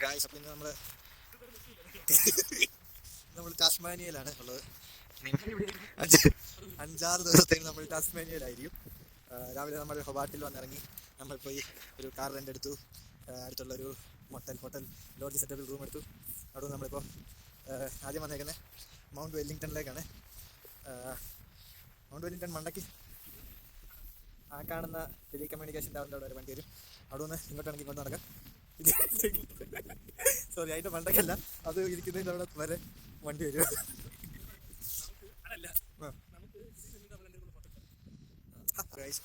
Guys, അപ്പോൾ ഇന്ന് നമ്മൾ ടാസ്മാനിയയിലാണ് ഉള്ളത്. 5-6 ദിവസത്തേക്ക് നമ്മൾ ടാസ്മാനിയയിലായിരിക്കും. രാവിലെ നമ്മൾ ഹൊബാർട്ടിൽ വന്നിറങ്ങി. നമ്മൾ പോയി ഒരു കാർ റെൻ്റ് എടുത്തു. അടുത്തുള്ളൊരു ഹോട്ടൽ ലോഡ്ജ് സെറ്റപ്പിൽ റൂം എടുത്തു. അവിടെ നമ്മളിപ്പോൾ ആദ്യം വന്നേക്കുന്നത് മൗണ്ട് വെല്ലിംഗ്ടണിലേക്കാണ്. മൗണ്ട് വെല്ലിംഗ്ടൺ മണ്ടയ്ക്ക് ആ കാണുന്ന ടെലി കമ്മ്യൂണിക്കേഷൻ ടവറിൻ്റെ അവിടെ ഒരു വണ്ടി വരും. അവിടെ നിന്ന് ഇങ്ങോട്ടാണെങ്കിൽ ഇങ്ങോട്ട് നടക്കാം. സോറി, അതിൻ്റെ മണ്ടക്കല്ല, അത് ഇരിക്കുന്നതിൻ്റെ അവിടെ വരെ വണ്ടി വരും.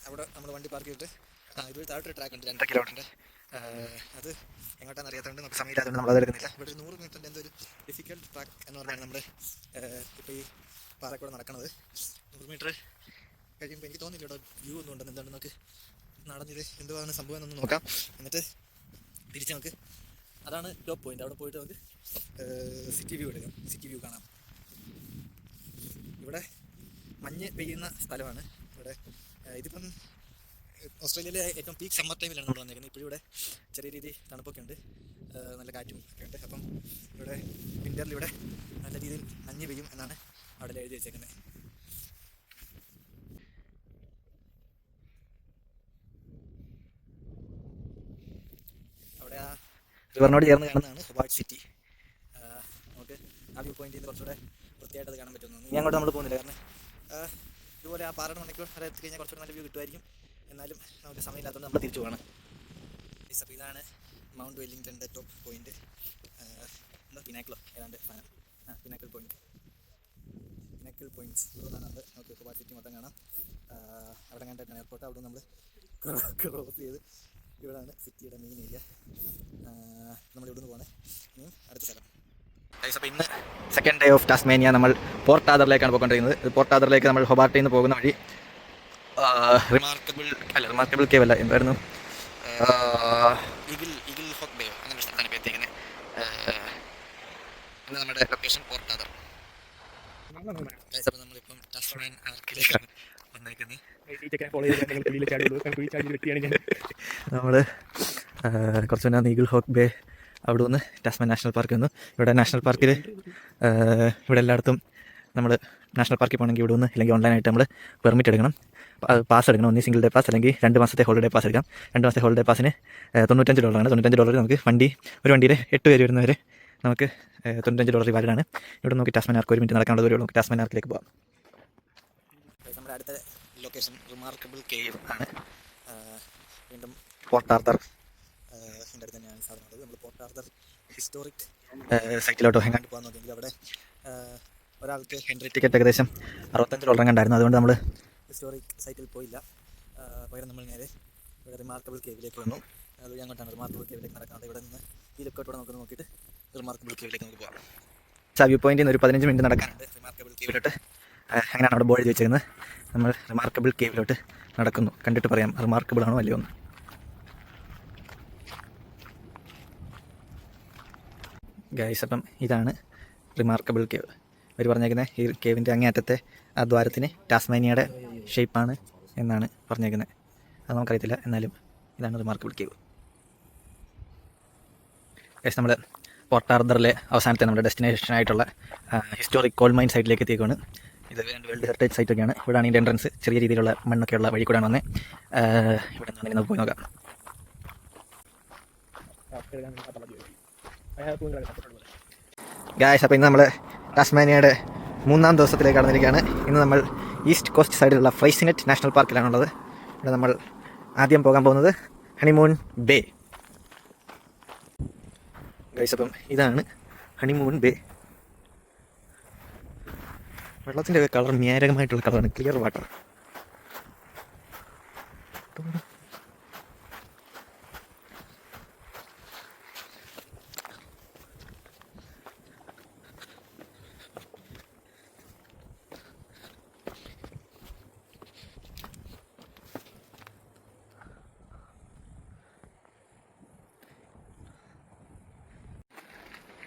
അവിടെ നമ്മൾ വണ്ടി പാർക്ക് ചെയ്തിട്ട് ഇതൊരു താഴോട്ടൊരു ട്രാക്ക് ഉണ്ട്, 2.5 കിലോമീറ്ററിൻ്റെ. അത് എങ്ങോട്ടാണെന്ന് അറിയാത്തതുകൊണ്ട് നമുക്ക് സമയമില്ലാത്തതുകൊണ്ട് നമ്മൾ അതെടുക്കുന്നില്ല. ഇവിടെ 100 മീറ്ററിൻ്റെ എന്തോ ഒരു ഡിഫിക്കൽട്ട് ട്രാക്ക് എന്ന് പറഞ്ഞാണ് നമ്മൾ ഇപ്പോൾ ഈ പാറക്കൂടെ നടക്കുന്നത്. 100 മീറ്റർ കഴിയുമ്പോൾ എനിക്ക് തോന്നില്ല ഇവിടെ വ്യൂ ഒന്നും ഉണ്ടെന്ന്. എന്താണ് നമുക്ക് നടന്നിത് എന്തുവാണ് സംഭവം എന്നൊന്ന് നോക്കാം. എന്നിട്ട് തിരിച്ച് നമുക്ക് അതാണ് ടോപ്പ് പോയിന്റ്. അവിടെ പോയിട്ട് നമുക്ക് സിറ്റി വ്യൂ എടുക്കാം. സിറ്റി വ്യൂ കാണാം. ഇവിടെ മഞ്ഞ് പെയ്യുന്ന സ്ഥലമാണ്. ഇവിടെ ഇതിപ്പം ഓസ്ട്രേലിയയിലെ ഏറ്റവും പീക്ക് സമ്മർ ടൈമിലാണ് നമ്മൾ വന്നേക്കുന്നത്. ഇപ്പോഴും ഇവിടെ ചെറിയ രീതി തണുപ്പൊക്കെ ഉണ്ട്, നല്ല കാറ്റും ഒക്കെ ഉണ്ട്. അപ്പം ഇവിടെ വിൻ്ററിൽ ഇവിടെ നല്ല രീതിയിൽ മഞ്ഞ് പെയ്യും എന്നാണ് അവിടെ എഴുതി വെച്ചേക്കുന്നത്. അവിടെ ആ റിവറിനോട് ചേർന്ന് കാണുന്നതാണ് ഹൊബാർട്ട് സിറ്റി. നമുക്ക് ആ വ്യൂ പോയിന്റിൽ നിന്ന് കുറച്ചുകൂടെ വൃത്തിയായിട്ട് അത് കാണാൻ പറ്റുന്നു. ഇനി അങ്ങോട്ട് നമ്മൾ പോകുന്നില്ല, കാരണം ഇതുപോലെ ആ പാറയുടെ മണിക്കൂർ അവിടെ എത്തിക്കഴിഞ്ഞാൽ കുറച്ചുകൂടെ നല്ല വ്യൂ കിട്ടുമായിരിക്കും. എന്നാലും നമുക്ക് സമയമില്ലാത്തതുകൊണ്ട് നമ്മൾ തിരിച്ചു പോകണം. അപ്പോൾ ഇതാണ് മൗണ്ട് വെല്ലിംഗ്ടണിൻ്റെ ടോപ്പ് പോയിന്റ്. എന്താ പിനാക്കിളോ ഏതാണ്ട് സാധനം. പിനാക്കിൾ പോയിന്റ്, പിനാക്കിൾ പോയിന്റ്സ് കാണാറുണ്ട്. നമുക്ക് ഹൊബാർട്ട് സിറ്റി മൊത്തം കാണാം. അവിടെ കണ്ടിട്ടാണ് എയർപോർട്ട്. അവിടെ നമ്മൾ ക്രോസ് ചെയ്ത് ഇവിടെയാണ് സിറ്റിയുടെ മെയിൻ ഏരിയ. നമ്മളിവിടുന്ന് പോകണേ. അടുത്ത സ്ഥലം. അപ്പോൾ ഇന്ന് സെക്കൻഡ് ഡേ ഓഫ് ടാസ്മാനിയ. നമ്മൾ പോർട്ട് ആദറിലേക്കാണ് പോയിക്കൊണ്ടിരിക്കുന്നത്. പോർട്ട് ആദറിലേക്ക് നമ്മൾ ഹൊബാർട്ടിൽ നിന്ന് പോകുന്ന വഴി റിമാർക്കബിൾ കേവ് അല്ല, എന്തായിരുന്നു, ഈഗിൾ ഹോക്ക് ബേ അങ്ങനെ ഒരു സ്ഥലത്താണ് ഇപ്പോൾ എത്തിക്കുന്നത്. ഇന്ന് നമ്മുടെ ലൊക്കേഷൻ പോർട്ട് ആദർ. അപ്പോൾ നമ്മളിപ്പം ടാസ്മാൻ ആർക്കിലേക്കാണ് വന്നേക്കുന്നത്. നമ്മൾ കുറച്ച് മുന്നേ ഈഗിൾ ഹോക്ക് ബേ അവിടെ നിന്ന് ടാസ്മാൻ നാഷണൽ പാർക്ക് വന്നു. ഇവിടെ നാഷണൽ പാർക്കിൽ ഇവിടെ എല്ലായിടത്തും നമ്മൾ നാഷണൽ പാർക്കിൽ പോകണമെങ്കിൽ ഇവിടെ നിന്ന് അല്ലെങ്കിൽ ഓൺലൈനായിട്ട് നമ്മൾ പെർമിറ്റ് എടുക്കണം. പാസ് എടുക്കണം. ഒന്നീ സിംഗിൾ ഡേ പാസ് അല്ലെങ്കിൽ 2 മാസത്തെ ഹോളിഡേ പാസ് എടുക്കാം. 2 മാസത്തെ ഹോളിഡേ പാസിന് $95 ആണ്. $95 നമുക്ക് ഒരു വണ്ടിയിൽ 8 പേര് വരുന്നവരെ നമുക്ക് $95 വാലിഡാണ്. ഇവിടെ നമുക്ക് ടാസ്മാൻ ആർക്ക് 1 മിനിറ്റ് നടക്കാനുള്ള ദൂരമുള്ളൂ. നമുക്ക് ടാസ്മാൻ ആർക്കിലേക്ക് പോകാം. നമ്മുടെ അടുത്ത ലൊക്കേഷൻ റിമാർക്കബിൾ കേവ് ആണ്. വീണ്ടും പോർട്ട് ആർതർ ഇതിൻ്റെ അടുത്ത് തന്നെയാണ് സാധനമുള്ളത്. നമ്മൾ പോർട്ട് ആർതർ ഹിസ്റ്റോറിക് സൈറ്റിലോട്ടോ എങ്ങാണ്ട് പോകാൻ നോക്കിയെങ്കിൽ അവിടെ ഒരാൾക്ക് എൻട്രി ടിക്കറ്റ് ഏകദേശം $65 കണ്ടായിരുന്നു. അതുകൊണ്ട് നമ്മൾ ഹിസ്റ്റോറിക് സൈറ്റിൽ പോയില്ല. പകരം നമ്മൾ നേരെ ഇവിടെ റിമാർക്കബിൾ കേവിലേക്ക് വന്നു. അത് അങ്ങോട്ടാണ് റിമാർക്കബിൾ കേവിലേക്ക് നടക്കുന്നത്. ഇവിടെ നിന്ന് ഈ ലുക്കോട്ടോടെ നമുക്ക് നോക്കിയിട്ട് റിമാർക്കബിൾ കേവിലേക്ക് നമുക്ക് പോകാം. വ്യൂ പോയിന്റിൽ നിന്ന് ഒരു 15 മിനിറ്റ് നടക്കാനുണ്ട് റിമാർക്കബിൾ കേവിലോട്ട്. അങ്ങനെയാണ് അവിടെ ബോർഡ് വെച്ചിരിക്കുന്നത്. നമ്മൾ റിമാർക്കബിൾ കേവിലോട്ട് നടക്കുന്നു. കണ്ടിട്ട് പറയാം റിമാർക്കബിൾ ആണോ അല്ലയോ എന്ന്. ഗൈസ്, അപ്പം ഇതാണ് റിമാർക്കബിൾ കേവ്. അവർ പറഞ്ഞേക്കുന്നത് ഈ കേവിൻ്റെ അങ്ങേയറ്റത്തെ ആ ദ്വാരത്തിന് ടാസ്മാനിയയുടെ ഷേപ്പാണ് എന്നാണ് പറഞ്ഞേക്കുന്നത്. അത് നമുക്കറിയത്തില്ല, എന്നാലും ഇതാണ് റിമാർക്കബിൾ കേവ്. ഗൈസ്, നമ്മൾ പോർട്ട് ആർതറിലെ അവസാനത്തെ നമ്മുടെ ഡെസ്റ്റിനേഷനായിട്ടുള്ള ഹിസ്റ്റോറിക് കോൾ മൈൻ സൈറ്റിലേക്ക് എത്തിയേക്കാണ്. ഇത് വേൾഡ് ഹെറിറ്റേജ് സൈറ്റൊക്കെയാണ്. ഇവിടെയാണ് ഇതിൻ്റെ എൻട്രൻസ്. ചെറിയ രീതിയിലുള്ള മണ്ണൊക്കെയുള്ള വഴി കൂടെയാണ് വന്നത്. ഇവിടെ നിന്നാണ് നമുക്ക് പോയി നോക്കാം. ഗായ്സ്, അപ്പോൾ ഇന്ന് നമ്മൾ ടാസ്മാനിയയുടെ 3-ാം ദിവസത്തിലേക്ക് കടന്നിരിക്കുകയാണ്. ഇന്ന് നമ്മൾ ഈസ്റ്റ് കോസ്റ്റ് സൈഡിലുള്ള ഫ്രൈസിനെറ്റ് നാഷണൽ പാർക്കിലാണുള്ളത്. ഇവിടെ നമ്മൾ ആദ്യം പോകാൻ പോകുന്നത് ഹണിമൂൺ ബേ. ഗൈസ്, അപ്പം ഇതാണ് ഹണിമൂൺ ബേ. വെള്ളത്തിൻ്റെ കളർ ന്യായകമായിട്ടുള്ള കളറാണ്, ക്ലിയർ വാട്ടർ.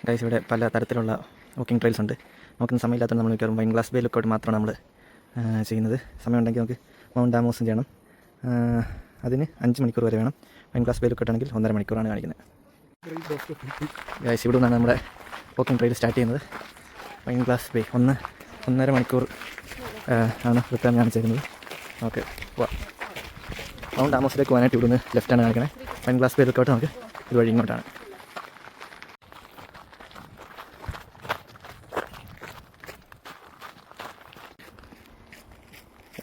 ഗൈസ്, ഇവിടെ പല തരത്തിലുള്ള വാക്കിംഗ് ട്രെയിൽസ് ഉണ്ട്. നമുക്കിന്ന് സമയമില്ലാത്തത് നമ്മൾ മിക്കവാറും വൈൻ ഗ്ലാസ് ബേ ലുക്കൗട്ട് മാത്രമാണ് നമ്മൾ ചെയ്യുന്നത്. സമയമുണ്ടെങ്കിൽ നമുക്ക് മൗണ്ട് ആമോസും ചെയ്യണം. അതിന് 5 മണിക്കൂർ വരെ വേണം. വൈൻ ഗ്ലാസ് ബേ ലുക്കൗട്ട് ആണെങ്കിൽ 1.5 മണിക്കൂറാണ് കാണിക്കുന്നത്. ഗൈസ് ഇവിടെ നിന്നാണ് നമ്മുടെ വോക്കിംഗ് ട്രെയിൽ സ്റ്റാർട്ട് ചെയ്യുന്നത്. വൈൻ ഗ്ലാസ് ബേ 1.5 മണിക്കൂർ ആണ് റിട്ടേൺ കാണിച്ചിരുന്നത്. ഓക്കെ മൗണ്ട് ആമോസിലേക്ക് പോകാനായിട്ട് ഇവിടുന്ന് ലെഫ്റ്റാണ് കാണിക്കണേ. വൈൻ ഗ്ലാസ് ബേ ലുക്കൗട്ട് നമുക്ക് ഇതുവഴി ഇങ്ങോട്ടാണ്.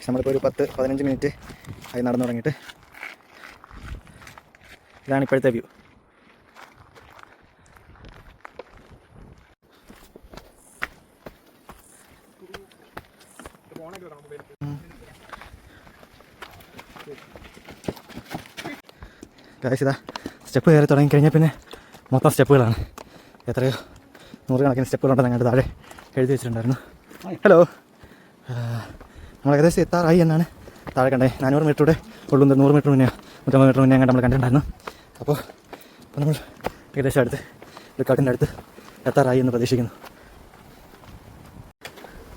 നമ്മളിപ്പോൾ ഒരു 10-15 മിനിറ്റ് ആയി നടന്നു തുടങ്ങിയിട്ട്. ഇതാണ് ഇപ്പോഴത്തെ വ്യൂ. ഗൈസ് ഇതാ സ്റ്റെപ്പ് കയറി തുടങ്ങിക്കഴിഞ്ഞാൽ പിന്നെ മൊത്തം സ്റ്റെപ്പുകളാണ്. എത്രയോ 100 കണക്കിന് സ്റ്റെപ്പുകളുണ്ടെന്ന് അങ്ങോട്ട് താഴെ എഴുതി വെച്ചിട്ടുണ്ടായിരുന്നു. ഹലോ, നമ്മൾ ഏകദേശം എത്താറായി എന്നാണ് താഴെ കണ്ടേ. 400 മീറ്ററൂടെ ഉള്ളൂ. 100 മീറ്റർ മുന്നേ 150 മീറ്റർ മുന്നേ അങ്ങോട്ട് നമ്മൾ കണ്ടിട്ടുണ്ടായിരുന്നു. അപ്പോൾ നമ്മൾ ഏകദേശം അടുത്ത് ലുക്കൗട്ടിൻ്റെ അടുത്ത് എത്താറായി എന്ന് പ്രതീക്ഷിക്കുന്നു.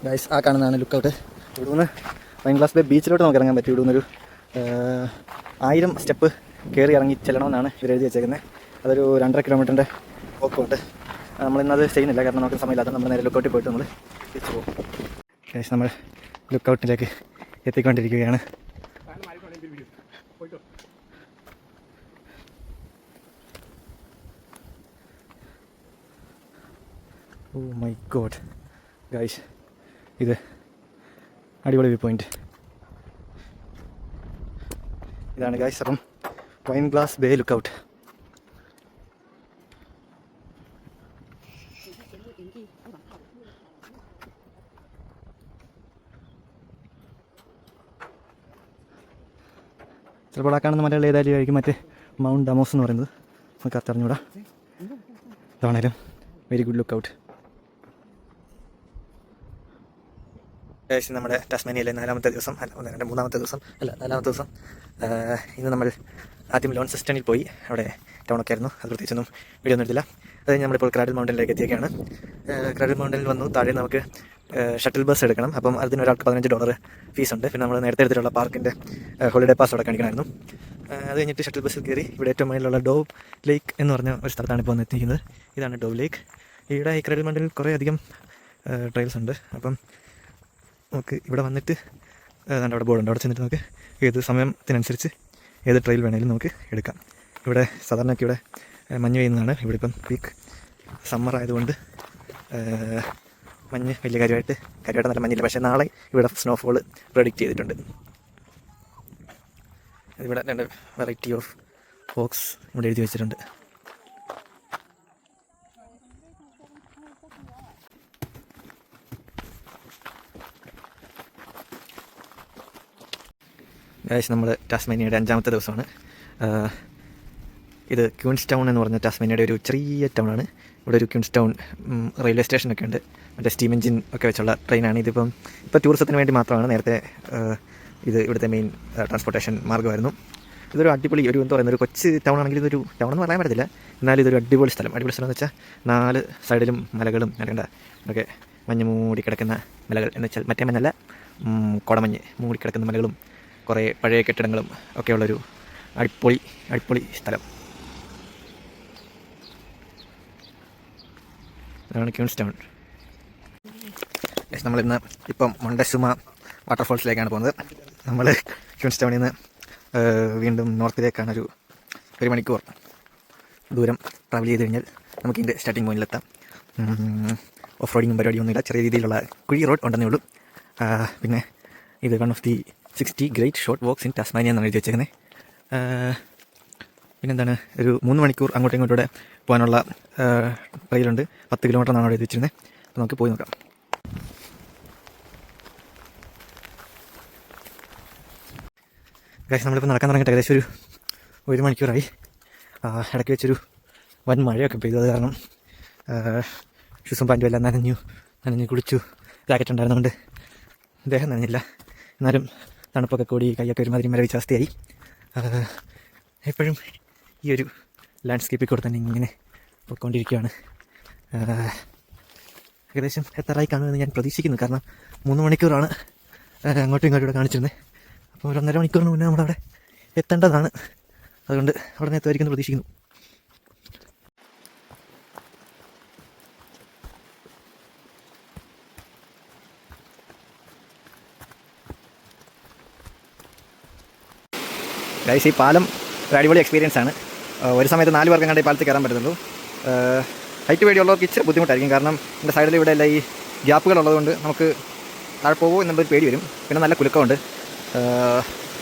ഗൈസ് ആ കാണുന്നതാണ് ലുക്കൗട്ട്. ഇവിടെ നിന്ന് വൈൻ ഗ്ലാസ് ബേ ബീച്ചിലോട്ട് നമുക്ക് ഇറങ്ങാൻ പറ്റും. ഇവിടെ നിന്നൊരു 1000 സ്റ്റെപ്പ് കയറി ഇറങ്ങി ചെല്ലണമെന്നാണ് ഇവർ എഴുതി വെച്ചേക്കുന്നത്. അതൊരു 2.5 കിലോമീറ്ററിൻ്റെ വോക്കുണ്ട്. നമ്മളിന്നത് ചെയ്യുന്നില്ല, കാരണം നമുക്ക് സമയമില്ലാത്ത. നമ്മൾ നേരെ ലുക്കൗട്ടിൽ പോയിട്ട് നമ്മൾ തിരിച്ചു പോകും. ഗൈസ് നമ്മൾ ലുക്കൗട്ടിലേക്ക് എത്തിക്കൊണ്ടിരിക്കുകയാണ്. ഓ മൈ ഗോഡ് ഗൈസ്, ഇത് അടിപൊളി വ്യൂ പോയിന്റ്. ഇതാണ് ഗൈസ് അപ്പം വൈൻ ഗ്ലാസ് ബേ ലുക്കൗട്ട്. ചിലപ്പോൾ ആ കാണുന്ന മലകൾ ഏതായാലും ആയിരിക്കും മറ്റേ മൗണ്ട് ആമോസ് എന്ന് പറയുന്നത്. നമുക്ക് അറിഞ്ഞൂടാ. ഇതാണേലും വെരി ഗുഡ് ലുക്കൗട്ട്. ഏകദേശം നമ്മുടെ ടാസ്മാനിയയിലെ 4ാമത്തെ ദിവസം, അല്ല 3ാമത്തെ ദിവസം, അല്ല 4ാമത്തെ ദിവസം. ഇന്ന് നമ്മൾ ആദ്യം ലോൺസിസ്റ്റണിൽ പോയി. അവിടെ ടൗണൊക്കെ ആയിരുന്നു. അത് പ്രത്യേകിച്ചൊന്നും വീഡിയോ ഒന്നും എടുത്തില്ല. അത് കഴിഞ്ഞ് നമ്മളിപ്പോൾ ക്രാഡിൽ മൗണ്ടനിലേക്ക് എത്തിയൊക്കെയാണ്. ക്രാഡിൽ മൗണ്ടനിൽ വന്നു. താഴെ നമുക്ക് ഷട്ടിൽ ബസ് എടുക്കണം. അപ്പം അതിന് ഒരാൾക്ക് $15 ഫീസുണ്ട്. പിന്നെ നമ്മൾ നേരത്തെ എടുത്തിട്ടുള്ള പാർക്കിൻ്റെ ഹോളിഡേ പാസ് അവിടെ കാണിക്കണമായിരുന്നു. അത് കഴിഞ്ഞിട്ട് ഷട്ടിൽ ബസ്സിൽ കയറി ഇവിടെ ഏറ്റവും മുന്നിലുള്ള ഡോവ് ലേക്ക് എന്ന് പറഞ്ഞ ഒരു സ്ഥലത്താണ് ഇപ്പോൾ എത്തിയിരിക്കുന്നത്. ഇതാണ് ഡോവ് ലേക്ക്. ഇവിടെ ഈ ക്രാഡിൽ മൗണ്ടനിൽ കുറേ അധികം ട്രെയിൽസ് ഉണ്ട്. അപ്പം നമുക്ക് ഇവിടെ വന്നിട്ട് അവിടെ ബോർഡുണ്ട്. അവിടെ ചെന്നിട്ട് നമുക്ക് ഏത് സമയത്തിനനുസരിച്ച് ഏത് ട്രെയിൽ വേണമെങ്കിലും നമുക്ക് എടുക്കാം. ഇവിടെ സാധാരണയൊക്കെ ഇവിടെ മഞ്ഞ് പെയ്യുന്നതാണ്. ഇവിടെ ഇപ്പം പീക്ക് സമ്മർ ആയതുകൊണ്ട് മഞ്ഞ് വലിയ കാര്യമായിട്ട് നല്ല മഞ്ഞില്ല. പക്ഷേ നാളെ ഇവിടെ സ്നോഫോൾ പ്രെഡിക്റ്റ് ചെയ്തിട്ടുണ്ട്. ഇവിടെ 2 വെറൈറ്റി ഓഫ് ഫോക്സ് ഇവിടെ എഴുതി വെച്ചിട്ടുണ്ട്. ഗൈസ് നമ്മൾ ടാസ്മാനിയയുടെ 5ാമത്തെ ദിവസമാണ്. ഇത് ക്യൂൻസ് ടൗൺ എന്ന് പറഞ്ഞ ടാസ്മാനിയയുടെ ഒരു ചെറിയ ടൗണാണ്. ഇവിടെ ഒരു ക്യൂൻസ് ടൗൺ റെയിൽവേ സ്റ്റേഷനൊക്കെ ഉണ്ട്. മറ്റേ സ്റ്റീം എഞ്ചിൻ ഒക്കെ വെച്ചുള്ള ട്രെയിനാണ്. ഇപ്പോൾ ടൂറിസത്തിന് വേണ്ടി മാത്രമാണ്. നേരത്തെ ഇത് ഇവിടുത്തെ മെയിൻ ട്രാൻസ്പോർട്ടേഷൻ മാർഗ്ഗമായിരുന്നു. ഇതൊരു അടിപൊളി എന്താ പറയുന്നത്, ഒരു കൊച്ചു ടൗൺ ആണെങ്കിൽ ഇതൊരു ടൗൺ എന്ന് പറയാൻ പറ്റത്തില്ല. എന്നാലും ഇതൊരു അടിപൊളി സ്ഥലം എന്ന് വെച്ചാൽ 4 സൈഡിലും മലകളും നൽകേണ്ട ഒക്കെ മഞ്ഞ് മൂടി കിടക്കുന്ന മലകൾ എന്ന് വെച്ചാൽ മറ്റേ മഞ്ഞല്ല, കുടമഞ്ഞ് മൂടി കിടക്കുന്ന മലകളും കുറേ പഴയ കെട്ടിടങ്ങളും ഒക്കെയുള്ളൊരു അടിപൊളി സ്ഥലം. അതാണ് ക്യൂൻസ് ടൗൺ. നമ്മളിന്ന് ഇപ്പം മൊണ്ടസുമ വാട്ടർഫോൾസിലേക്കാണ് പോകുന്നത്. നമ്മൾ ക്യൂൻസ് ടൗണിൽ നിന്ന് വീണ്ടും നോർത്തിലേക്കാണ് ഒരു മണിക്കൂർ ദൂരം ട്രാവൽ ചെയ്ത് കഴിഞ്ഞാൽ നമുക്ക് ഇതിൻ്റെ സ്റ്റാർട്ടിംഗ് പോയിന്റിലെത്താം. ഓഫ് റോഡിങ്ങും പരിപാടിയൊന്നുമില്ല. ചെറിയ രീതിയിലുള്ള കുഴി റോഡ് ഉണ്ടെന്നേ ഉള്ളൂ. പിന്നെ ഇത് 1 of the 60 great short walks in Tasmania എന്നാണ് എഴുതി വെച്ചേക്കുന്നത്. പിന്നെന്താണ്, ഒരു 3 മണിക്കൂർ അങ്ങോട്ടും ഇങ്ങോട്ടൂടെ പോകാനുള്ള ട്രെയിലുണ്ട്. 10 കിലോമീറ്റർ എന്നാണ് അവിടെ എഴുതി വെച്ചിരുന്നത്. അപ്പോൾ നമുക്ക് പോയി നോക്കാം. ഗൈസ് നമ്മളിപ്പോൾ നടക്കാൻ തുടങ്ങിയിട്ട് ഏകദേശം ഒരു മണിക്കൂറായി. ഇടയ്ക്ക് വെച്ചൊരു വൻ മഴയൊക്കെ പെയ്തു. അത് കാരണം ഷൂസും പാൻറ്റും എല്ലാം നനഞ്ഞു കുടിച്ചു. ജാക്കറ്റ് ഉണ്ടായിരുന്നുകൊണ്ട് ദേഹം നനഞ്ഞില്ല. എന്നാലും തണുപ്പൊക്കെ കൂടി കൈയൊക്കെ ഒരുമാതിരി മരവിച്ച അവസ്ഥയായി. എപ്പോഴും ഈ ഒരു ലാൻഡ്സ്കേപ്പിൽ കൂടെ തന്നെ ഇങ്ങനെ പോയിക്കൊണ്ടിരിക്കുകയാണ്. ഏകദേശം എത്താറായി കാണുമെന്ന് ഞാൻ പ്രതീക്ഷിക്കുന്നു. കാരണം 3 മണിക്കൂറാണ് അങ്ങോട്ടും ഇങ്ങോട്ടും ഇവിടെ കാണിച്ചിരുന്നത്. അപ്പോൾ ഒരു 1.5 മണിക്കൂറിന് മുന്നേ നമ്മളവിടെ എത്തേണ്ടതാണ്. അതുകൊണ്ട് അവിടെ നിന്ന് എത്തുമായിരിക്കും പ്രതീക്ഷിക്കുന്നു. ഗൈസ് ഈ പാലം ഒരു അടിപൊളി എക്സ്പീരിയൻസ് ആണ്. ഒരു സമയത്ത് 4 പേർക്ക് കണ്ട് ഈ പാലത്ത് കയറാൻ പറ്റുന്നുള്ളൂ. ഹൈറ്റ് പേടിയുള്ളവർക്ക് ഇച്ചിരി ബുദ്ധിമുട്ടായിരിക്കും. കാരണം എൻ്റെ സൈഡിൽ ഇവിടെ എല്ലാം ഈ ഗ്യാപ്പുകളുള്ളതുകൊണ്ട് നമുക്ക് താഴെ പോകുമോ എന്നുള്ളൊരു പേടി വരും. പിന്നെ നല്ല കുലുക്കമുണ്ട്.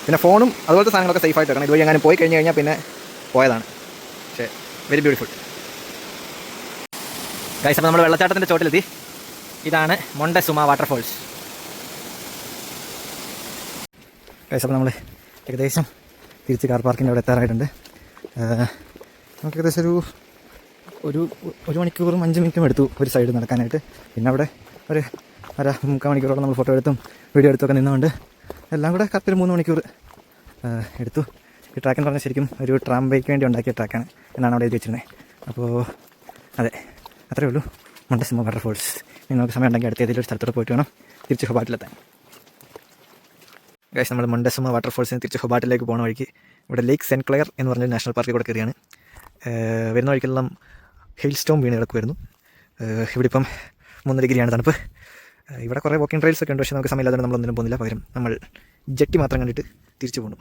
പിന്നെ ഫോണും അതുപോലത്തെ സാധനങ്ങളൊക്കെ സേഫായിട്ട് വെക്കണം. ഇതുവഴി അങ്ങനെ പോയി കഴിഞ്ഞാൽ പിന്നെ പോയതാണ്. പക്ഷേ വെരി ബ്യൂട്ടിഫുൾ. ഗൈസ് അപ്പോൾ നമ്മൾ വെള്ളച്ചാട്ടത്തിൻ്റെ ചോട്ടിലെത്തി. ഇതാണ് മൊണ്ടെസുമ വാട്ടർഫോൾസ്. ഗൈസ് അപ്പോൾ നമ്മൾ ഏകദേശം തിരിച്ച് കാർ പാർക്കിൻ്റെ അവിടെ എത്താറായിട്ടുണ്ട്. നമുക്ക് ഏകദേശം ഒരു മണിക്കൂറും 5 മിനിറ്റും എടുത്തു ഒരു സൈഡ് നടക്കാനായിട്ട്. പിന്നെ അവിടെ ഒരു 3/4 മണിക്കൂറോളം നമ്മൾ ഫോട്ടോ എടുത്തും വീഡിയോ എടുത്തൊക്കെ നിന്നുകൊണ്ട് എല്ലാം കൂടെ കറക്റ്റ് ഒരു 3 മണിക്കൂർ എടുത്തു. ഈ ട്രാക്ക് എന്ന് പറഞ്ഞാൽ ശരിക്കും ഒരു ട്രാം ബൈക്ക് വേണ്ടി ഉണ്ടാക്കിയ ട്രാക്കാണ് എന്നാണ് അവിടെ എഴുതി വെച്ചിരുന്നത്. അപ്പോൾ അതെ, അത്രയേ ഉള്ളൂ മൊണ്ടെസുമ വാട്ടർഫോൾസ്. നിങ്ങൾക്ക് സമയം ഉണ്ടെങ്കിൽ അടുത്ത ഏതെങ്കിലും ഒരു സ്ഥലത്തോടെ പോയിട്ട് വേണം തിരിച്ച് ഹൊബാട്ടിലെത്താൻ. ഗൈസ് നമ്മൾ മൊണ്ടെസുമ വാട്ടർഫോൾസിന് തിരിച്ച് ഹൊബാട്ടിലേക്ക് പോകുന്ന വഴിക്ക് ഇവിടെ ലേക്ക് സെൻറ്റ് ക്ലെയർ എന്ന് പറഞ്ഞൊരു നാഷണൽ പാർക്കിൽ കൂടെ കയറിയാണ്. വരുന്ന വഴിക്കെല്ലാം ഹെയിൽ സ്റ്റോം വീണ് കിടക്കുമായിരുന്നു. ഇവിടെ ഇപ്പം 3 ഡിഗ്രിയാണ് തണുപ്പ്. ഇവിടെ കുറേ വാക്കിംഗ് ട്രെയിൽസ് ഒക്കെ ഉണ്ട്. പക്ഷേ നമുക്ക് സമയമില്ലാതെ നമ്മളൊന്നിനും പോകുന്നില്ല. പകരം നമ്മൾ ജെട്ടി മാത്രം കണ്ടിട്ട് തിരിച്ചു പോകുന്നു.